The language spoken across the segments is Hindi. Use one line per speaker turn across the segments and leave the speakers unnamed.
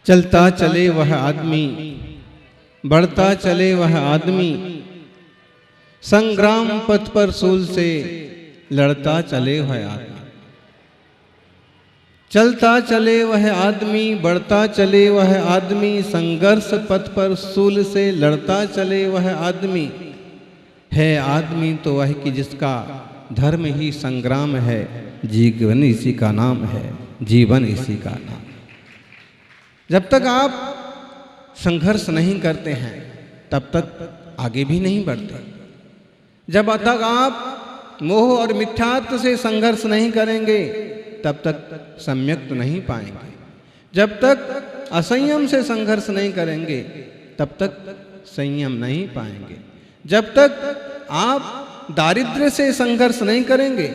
चलता चले वह आदमी, बढ़ता चले वह आदमी, संग्राम पथ पर सूल से लड़ता चले वह आदमी। चलता चले वह आदमी, बढ़ता चले वह आदमी, संघर्ष पथ पर सूल से लड़ता चले वह आदमी। है आदमी तो वह कि जिसका धर्म ही संग्राम है, जीवन इसी का नाम है, जीवन इसी का नाम। जब तक आप संघर्ष नहीं करते हैं तब तक आगे भी नहीं बढ़ते। जब तक आप मोह और मिथ्यात्व से संघर्ष नहीं करेंगे तब तक सम्यक तो नहीं पाएंगे। जब तक असंयम से संघर्ष नहीं करेंगे तब तक संयम नहीं पाएंगे। जब तक आप दारिद्र्य से संघर्ष नहीं करेंगे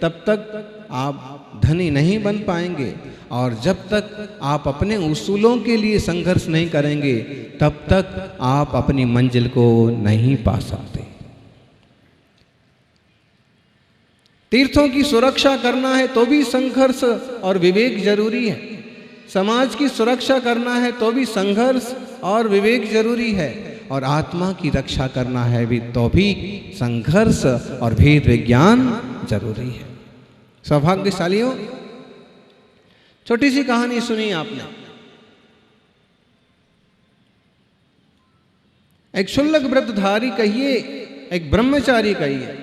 तब तक आप धनी नहीं बन पाएंगे। और जब तक आप अपने उसूलों के लिए संघर्ष नहीं करेंगे तब तक आप अपनी मंजिल को नहीं पा सकते। तीर्थों की सुरक्षा करना है तो भी संघर्ष और विवेक जरूरी है। समाज की सुरक्षा करना है तो भी संघर्ष और विवेक जरूरी है। और आत्मा की रक्षा करना है भी तो भी संघर्ष और भेद विज्ञान जरूरी है। सौभाग्यशालियों, छोटी सी कहानी सुनी आपने। एक क्षुल्लक व्रतधारी कहिए, एक ब्रह्मचारी कहिए,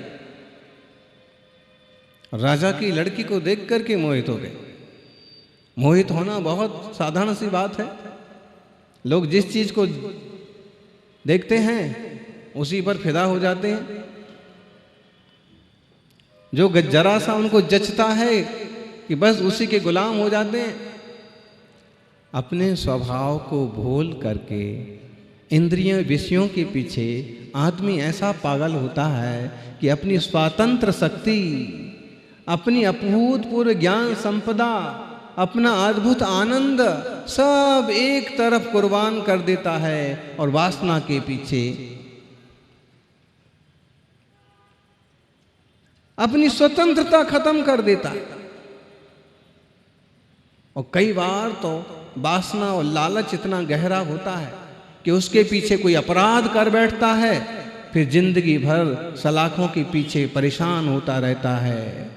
राजा की लड़की को देख करके मोहित हो गए। मोहित होना बहुत साधारण सी बात है। लोग जिस चीज को देखते हैं उसी पर फिदा हो जाते हैं। जो जरा सा उनको जचता है कि बस उसी के गुलाम हो जाते हैं। अपने स्वभाव को भूल करके इंद्रिय विषयों के पीछे आदमी ऐसा पागल होता है कि अपनी स्वतंत्र शक्ति, अपनी अभूतपूर्व ज्ञान संपदा, अपना अद्भुत आनंद सब एक तरफ कुर्बान कर देता है और वासना के पीछे अपनी स्वतंत्रता खत्म कर देता है। और कई बार तो वासना और लालच इतना गहरा होता है कि उसके पीछे कोई अपराध कर बैठता है, फिर जिंदगी भर सलाखों के पीछे परेशान होता रहता है।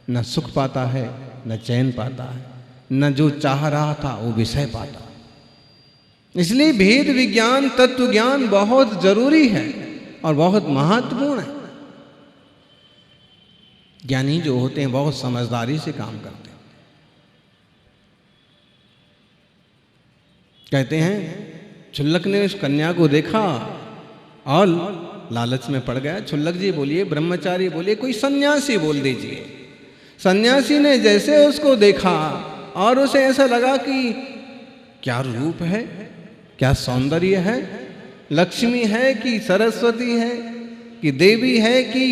न सुख पाता है, न चैन पाता है, न जो चाह रहा था वो विषय पाता। इसलिए भेद विज्ञान, तत्व ज्ञान बहुत जरूरी है और बहुत महत्वपूर्ण है। ज्ञानी जो होते हैं बहुत समझदारी से काम करते हैं। कहते हैं क्षुल्लक ने उस कन्या को देखा और लालच में पड़ गया। क्षुल्लक जी बोलिए, ब्रह्मचारी बोलिए, कोई सन्यासी बोल दीजिए। सन्यासी ने जैसे उसको देखा और उसे ऐसा लगा कि क्या रूप है, क्या सौंदर्य है, लक्ष्मी है कि सरस्वती है कि देवी है कि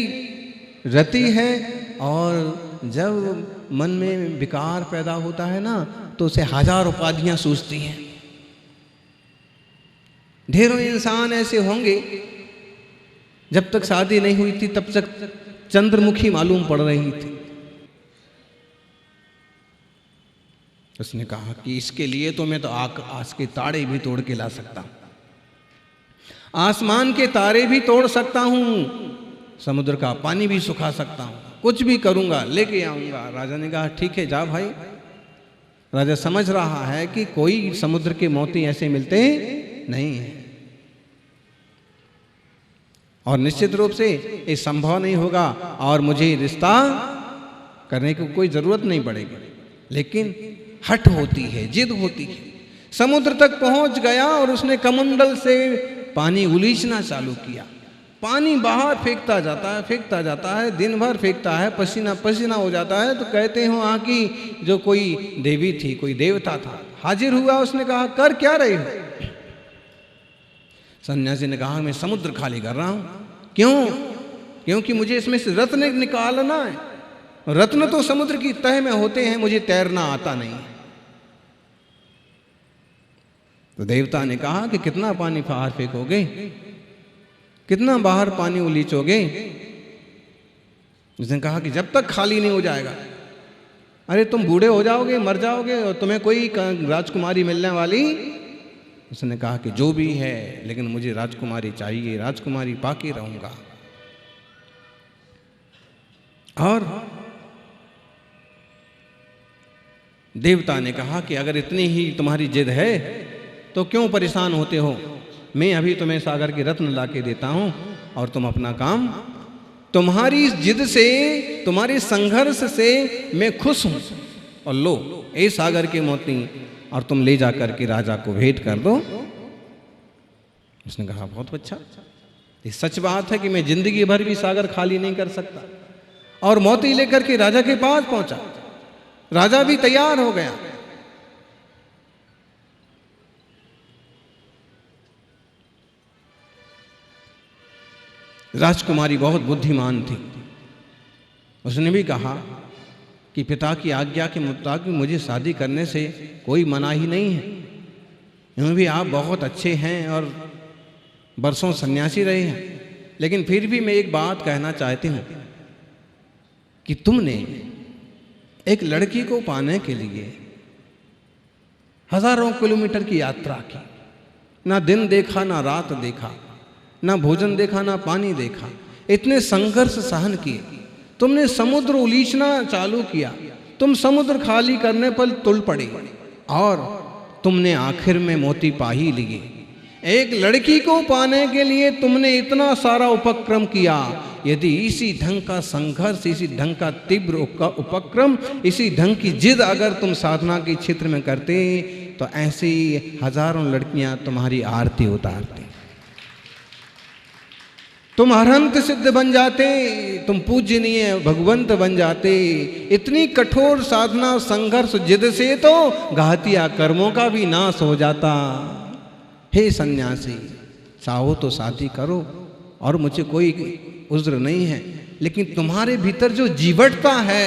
रति है। और जब मन में विकार पैदा होता है ना तो उसे हजार उपाधियां सूझती हैं। ढेरों इंसान ऐसे होंगे, जब तक शादी नहीं हुई थी तब तक चंद्रमुखी मालूम पड़ रही थी। उसने कहा कि इसके लिए तो मैं तो आकाश के तारे भी तोड़ के ला सकता हूं, आसमान के तारे भी तोड़ सकता हूं, समुद्र का पानी भी सुखा सकता हूं, कुछ भी करूंगा, लेके आऊंगा। राजा ने कहा ठीक है जा भाई। राजा समझ रहा है कि कोई समुद्र के मोती ऐसे मिलते नहीं है और निश्चित रूप से ये संभव नहीं होगा और मुझे रिश्ता करने की कोई जरूरत नहीं पड़ेगी। लेकिन हट होती है, जिद होती है। समुद्र तक पहुंच गया और उसने कमंडल से पानी उलीचना चालू किया। पानी बाहर फेंकता जाता है, दिन भर फेंकता है, पसीना पसीना हो जाता है। तो कहते हो वहां की जो कोई देवी थी, कोई देवता था, हाजिर हुआ। उसने कहा कर क्या रहे हो? सन्यासी ने कहा मैं समुद्र खाली कर रहा हूं। क्यों? क्योंकि मुझे इसमें से रत्न निकालना है। रत्न तो समुद्र की तह में होते हैं, मुझे तैरना आता नहीं। तो देवता ने कहा कि कितना पानी बाहर फेंकोगे, कितना बाहर पानी उलीचोगे? उसने कहा कि जब तक खाली नहीं हो जाएगा, अरे तुम बूढ़े हो जाओगे, मर जाओगे और तुम्हें कोई राजकुमारी मिलने वाली। उसने कहा कि जो भी है, लेकिन मुझे राजकुमारी चाहिए, राजकुमारी पाके रहूंगा। और देवता ने कहा कि अगर इतनी ही तुम्हारी जिद है तो क्यों परेशान होते हो, मैं अभी तुम्हें सागर के रत्न लाके देता हूं और तुम अपना काम, तुम्हारी इस जिद से, तुम्हारे संघर्ष से मैं खुश हूं, और लो ए सागर के मोती, और तुम ले जाकर के राजा को भेंट कर दो। उसने कहा बहुत अच्छा, ये सच बात है कि मैं जिंदगी भर भी सागर खाली नहीं कर सकता। और मोती लेकर के राजा के पास पहुंचा। राजा भी तैयार हो गया। राजकुमारी बहुत बुद्धिमान थी। उसने भी कहा कि पिता की आज्ञा के मुताबिक मुझे शादी करने से कोई मनाही नहीं है, यूँ भी आप बहुत अच्छे हैं और बरसों सन्यासी रहे हैं, लेकिन फिर भी मैं एक बात कहना चाहती हूँ कि तुमने एक लड़की को पाने के लिए हजारों किलोमीटर की यात्रा की, ना दिन देखा ना रात देखा, ना भोजन देखा ना पानी देखा, इतने संघर्ष सहन किए, तुमने समुद्र उलीचना चालू किया, तुम समुद्र खाली करने पर तुल पड़े और तुमने आखिर में मोती पा ही लिए। एक लड़की को पाने के लिए तुमने इतना सारा उपक्रम किया। यदि इसी ढंग का संघर्ष, इसी ढंग का तीव्र उपक्रम, इसी ढंग की जिद अगर तुम साधना के क्षेत्र में करते तो ऐसी हजारों लड़कियां तुम्हारी आरती उतारती, तुम अरहंत सिद्ध बन जाते, तुम पूजनीय भगवंत बन जाते। इतनी कठोर साधना, संघर्ष, जिद से तो घातिया कर्मों का भी नाश हो जाता। हे सन्यासी, चाहो तो शादी करो और मुझे कोई उज्र नहीं है, लेकिन तुम्हारे भीतर जो जीवटता है,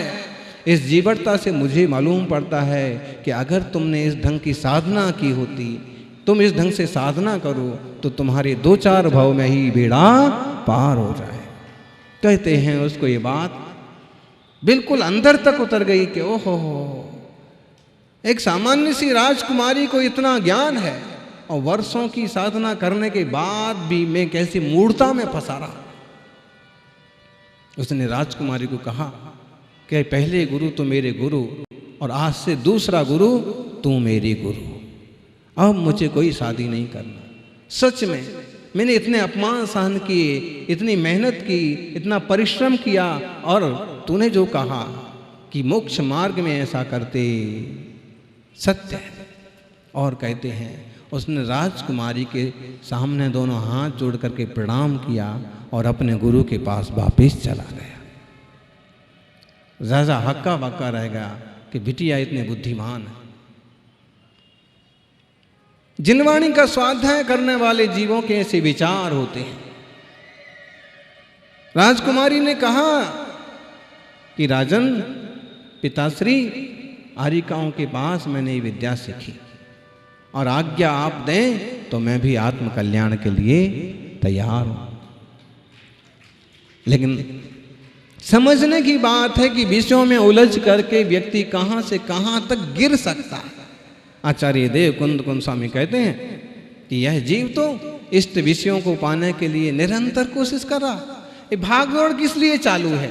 इस जीवटता से मुझे मालूम पड़ता है कि अगर तुमने इस ढंग की साधना की होती, तुम इस ढंग से साधना करो तो तुम्हारे 2-4 भाव में ही बेड़ा पार हो जाए। कहते हैं उसको ये बात बिल्कुल अंदर तक उतर गई कि ओहो, एक सामान्य सी राजकुमारी को इतना ज्ञान है और वर्षों की साधना करने के बाद भी मैं कैसी मूढ़ता में फंसा रहा। उसने राजकुमारी को कहा कि पहले गुरु तो मेरे गुरु और आज से दूसरा गुरु तू मेरी गुरु, अब मुझे कोई शादी नहीं करना। सच में मैंने इतने अपमान सहन किए, इतनी मेहनत की, इतना परिश्रम किया, और तूने जो कहा कि मोक्ष मार्ग में ऐसा करते, सत्य है। और कहते हैं उसने राजकुमारी के सामने दोनों हाथ जोड़ करके प्रणाम किया और अपने गुरु के पास वापिस चला गया। राजा हक्का बक्का रह गया कि बिटिया इतने बुद्धिमान है। जिनवाणी का स्वाध्याय करने वाले जीवों के ऐसे विचार होते हैं। राजकुमारी ने कहा कि राजन, पिताश्री, आर्यिकाओं के पास मैंने ये विद्या सीखी और आज्ञा आप दें तो मैं भी आत्म कल्याण के लिए तैयार हूं। लेकिन समझने की बात है कि विषयों में उलझ करके व्यक्ति कहां से कहां तक गिर सकता है। आचार्य देव कुंद स्वामी कहते हैं कि यह जीव तो इष्ट विषयों को पाने के लिए निरंतर कोशिश कर रहा। ये भागदौड़ किस लिए चालू है?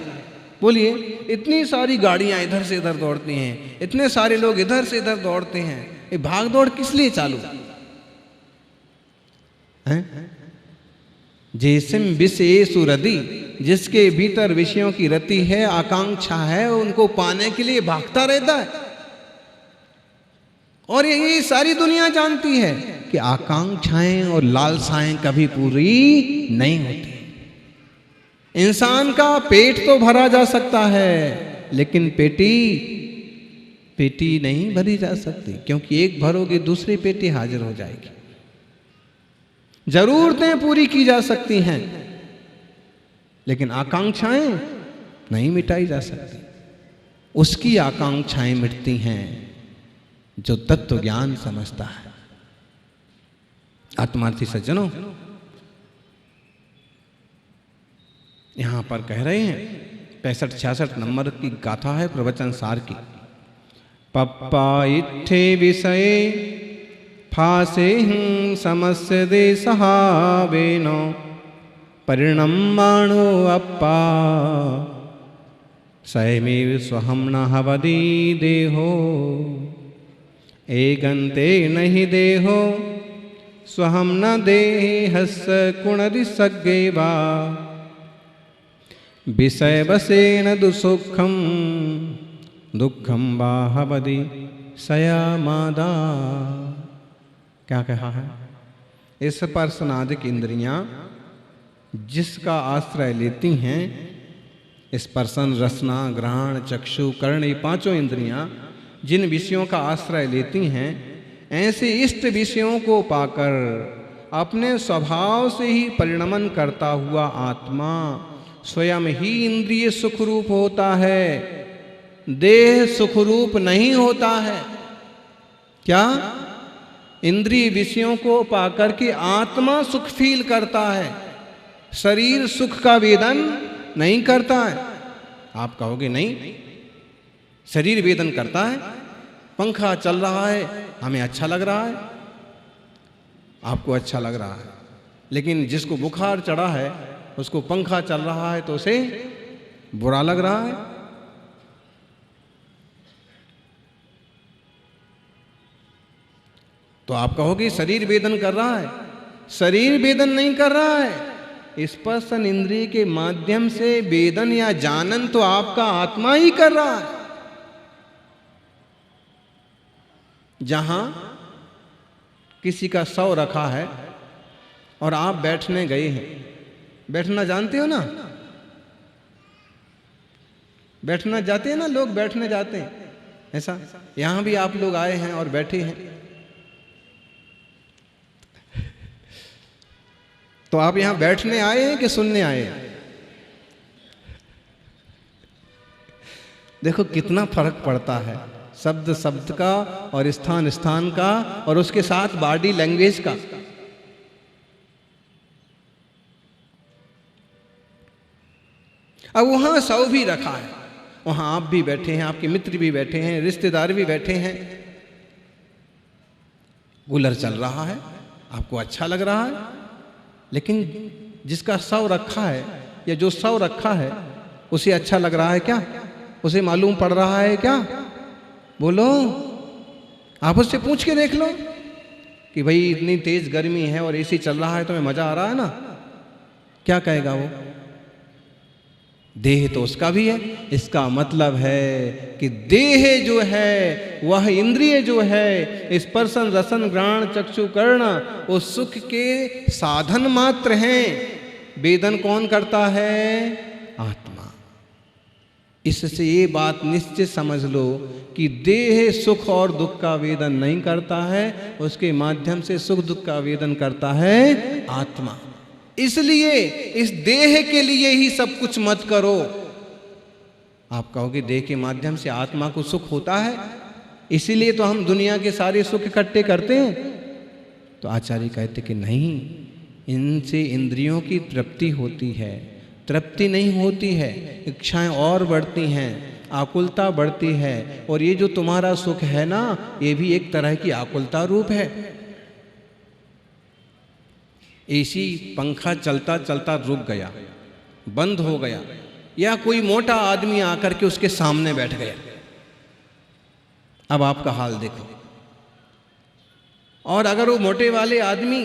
बोलिए, इतनी सारी गाड़ियां इधर से इधर दौड़ती हैं, इतने सारे लोग इधर से इधर दौड़ते हैं, ये भागदौड़ किस लिए चालू है? जैसिम विषयेषु रति, जिसके भीतर विषयों की रति है, आकांक्षा है, उनको पाने के लिए भागता रहता है। और ये सारी दुनिया जानती है कि आकांक्षाएं और लालसाएं कभी पूरी नहीं होती। इंसान का पेट तो भरा जा सकता है, लेकिन पेटी नहीं भरी जा सकती, क्योंकि एक भरोगे दूसरी पेटी हाजिर हो जाएगी। जरूरतें पूरी की जा सकती हैं, लेकिन आकांक्षाएं नहीं मिटाई जा सकती। उसकी आकांक्षाएं मिटती हैं जो तत्व ज्ञान समझता है। आत्मार्थी सज्जनों, यहां पर कह रहे हैं 65-66 नंबर की गाथा है प्रवचन सार की। पप्पा इत्थे विषये फासे समस्य दे सहावेनो परिणम्माणो अप्पा स्वयमेव स्वहं न हवदी देहो एकन्ते नहि देहो स्वहं न देहस्य कुणरिसग्गेवा विषयवशेन दुसुखं दुःखं वा हवति सयामादा। क्या कहा है? इस स्पर्शनादिक इंद्रियां जिसका आश्रय लेती हैं, स्पर्शन, रसना, घ्राण, चक्षु, कर्ण, ये पांचों इंद्रियां जिन विषयों का आश्रय लेती हैं, ऐसे इष्ट विषयों को पाकर अपने स्वभाव से ही परिणमन करता हुआ आत्मा स्वयं ही इंद्रिय सुखरूप होता है, देह सुखरूप नहीं होता है। क्या? इंद्रिय विषयों को पाकर के आत्मा सुख फील करता है, शरीर सुख का वेदन नहीं करता है। आप कहोगे नहीं, शरीर वेदन करता है, पंखा चल रहा है, हमें अच्छा लग रहा है, आपको अच्छा लग रहा है, लेकिन जिसको बुखार चढ़ा है उसको पंखा चल रहा है तो उसे बुरा लग रहा है। तो आप कहोगे शरीर वेदन कर रहा है, शरीर वेदन नहीं कर रहा है। स्पर्शन इंद्रिय के माध्यम से वेदन या जानन तो आपका आत्मा ही कर रहा है। जहां किसी का शव रखा है और आप बैठने गए हैं, बैठना जानते हो ना? बैठना जाते हैं ना लोग, बैठने जाते हैं ऐसा। यहां भी आप लोग आए हैं और बैठे हैं, तो आप यहां बैठने आए हैं कि सुनने आए हैं? देखो कितना फर्क पड़ता है शब्द शब्द का और स्थान स्थान का और उसके साथ बॉडी लैंग्वेज का। अब वहां सौ भी रखा है, वहां आप भी बैठे हैं, आपके मित्र भी बैठे हैं, रिश्तेदार भी बैठे हैं, कूलर चल रहा है, आपको अच्छा लग रहा है, लेकिन जिसका सौ रखा है या जो सौ रखा है उसे अच्छा लग रहा है क्या? उसे मालूम पड़ रहा है क्या? बोलो, आप उससे पूछ के देख लो कि भाई इतनी तेज गर्मी है और एसी चल रहा है, तुम्हें मजा आ रहा है ना? क्या कहेगा वो? देह तो उसका भी है। इसका मतलब है कि देह जो है, वह इंद्रिय जो है, स्पर्शन, रसन, घ्राण, चक्षु, कर्ण, वो सुख के साधन मात्र हैं। वेदन कौन करता है? आत्मा। इससे ये बात निश्चित समझ लो कि देह सुख और दुख का वेदन नहीं करता है, उसके माध्यम से सुख दुख का वेदन करता है आत्मा। इसलिए इस देह के लिए ही सब कुछ मत करो। आप कहोगे देह के माध्यम से आत्मा को सुख होता है, इसीलिए तो हम दुनिया के सारे सुख इकट्ठे करते हैं। तो आचार्य कहते कि नहीं, इनसे इंद्रियों की तृप्ति होती है, तृप्ति नहीं होती है, इच्छाएं और बढ़ती हैं, आकुलता बढ़ती है। और ये जो तुम्हारा सुख है ना, ये भी एक तरह की आकुलता रूप है। एसी पंखा चलता चलता रुक गया, बंद हो गया, या कोई मोटा आदमी आकर के उसके सामने बैठ गया, अब आपका हाल देखो। और अगर वो मोटे वाले आदमी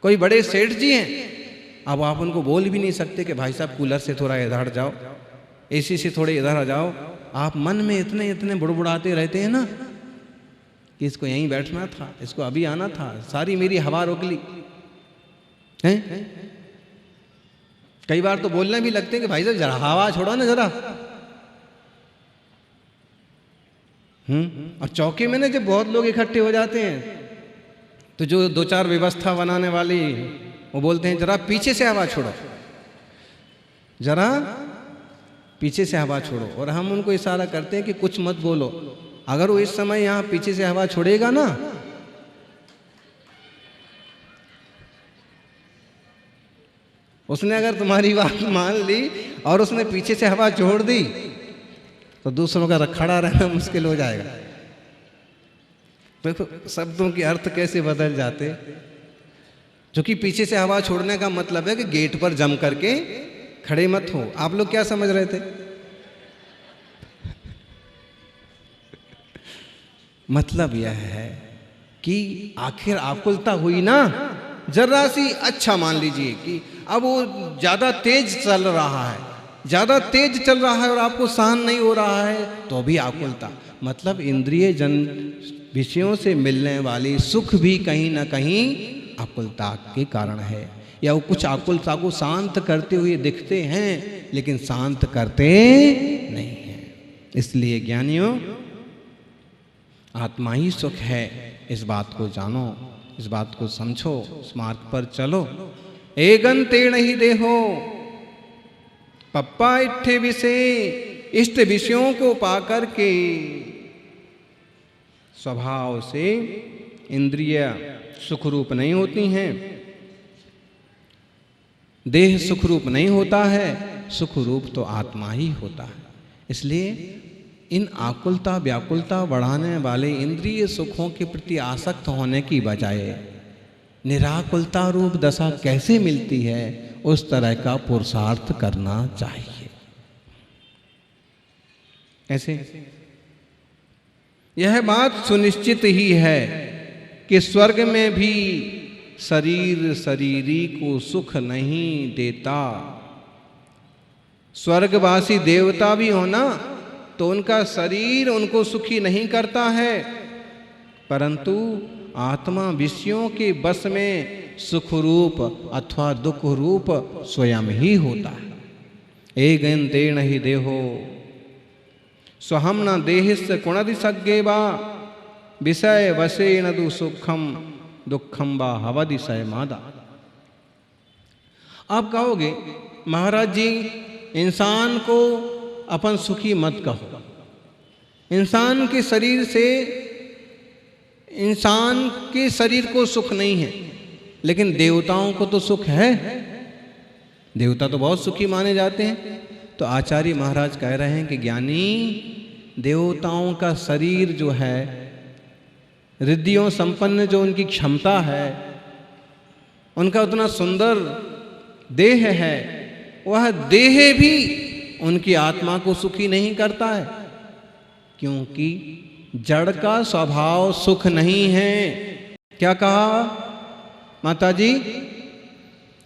कोई बड़े सेठ जी हैं, अब आप उनको बोल भी नहीं सकते कि भाई साहब कूलर से थोड़ा इधर हट जाओ, एसी से थोड़े इधर आ जाओ। आप मन में इतने इतने बुड़बुड़ाते रहते हैं ना कि इसको यहीं बैठना था, इसको अभी आना था, सारी मेरी हवा रोक ली है। कई बार तो बोलने भी लगते हैं कि भाई साहब जरा हवा छोड़ो ना जरा। और चौके में ना जब बहुत लोग इकट्ठे हो जाते हैं तो जो दो चार व्यवस्था बनाने वाली वो बोलते हैं जरा पीछे से हवा छोड़ो, जरा पीछे से हवा छोड़ो। और हम उनको इशारा करते हैं कि कुछ मत बोलो। अगर वो इस समय यहां पीछे से हवा छोड़ेगा ना, उसने अगर तुम्हारी बात मान ली और उसने पीछे से हवा छोड़ दी तो दूसरों का खड़ा रहना मुश्किल हो जाएगा। देखो शब्दों के अर्थ कैसे बदल जाते। जो कि पीछे से हवा छोड़ने का मतलब है कि गेट पर जम करके खड़े मत हो। आप लोग क्या समझ रहे थे? मतलब यह है कि आखिर आकुलता हुई ना जरा सी। अच्छा मान लीजिए कि अब वो ज्यादा तेज चल रहा है, ज्यादा तेज चल रहा है और आपको सहन नहीं हो रहा है तो भी आकुलता। मतलब इंद्रिय जन विषयों से मिलने वाली सुख भी कहीं ना कहीं आकुलता के कारण है। या वो कुछ आकुलता को शांत करते हुए दिखते हैं लेकिन शांत करते नहीं हैं। इसलिए ज्ञानियों, आत्मा ही सुख है, इस बात को जानो, इस बात को समझो, इस मार्ग पर चलो। एगन तेण ही देहो पप्पा इट्ठे विषय, इष्ट विषयों को पाकर के स्वभाव से इंद्रिय सुखरूप नहीं होती हैं, देह सुखरूप नहीं होता है, सुखरूप तो आत्मा ही होता है। इसलिए इन आकुलता व्याकुलता बढ़ाने वाले इंद्रिय सुखों के प्रति आसक्त होने की बजाय निराकुलता रूप दशा कैसे मिलती है उस तरह का पुरुषार्थ करना चाहिए। कैसे? यह बात सुनिश्चित ही है कि स्वर्ग में भी शरीर शरीरी को सुख नहीं देता। स्वर्गवासी देवता भी हो ना तो उनका शरीर उनको सुखी नहीं करता है, परंतु आत्मा विषयों के बस में सुख रूप अथवा दुख रूप स्वयं ही होता है। एगन तेण ही देहो स्वहम न देहिस् कुणदि सज्ञे वा विषय वशेन दु सुखम दुखम वा हवदि सय मादा। आप कहोगे महाराज जी इंसान को अपन सुखी मत कहो, इंसान के शरीर से, इंसान के शरीर को सुख नहीं है, लेकिन देवताओं को तो सुख है, देवता तो बहुत सुखी माने जाते हैं। तो आचार्य महाराज कह रहे हैं कि ज्ञानी, देवताओं का शरीर जो है, रिद्धियों संपन्न जो उनकी क्षमता है, उनका उतना सुंदर देह है, वह देह भी उनकी आत्मा को सुखी नहीं करता है, क्योंकि जड़ का स्वभाव सुख नहीं है। क्या कहा माता जी?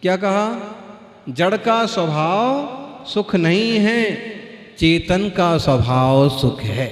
क्या कहा? जड़ का स्वभाव सुख नहीं है, चेतन का स्वभाव सुख है।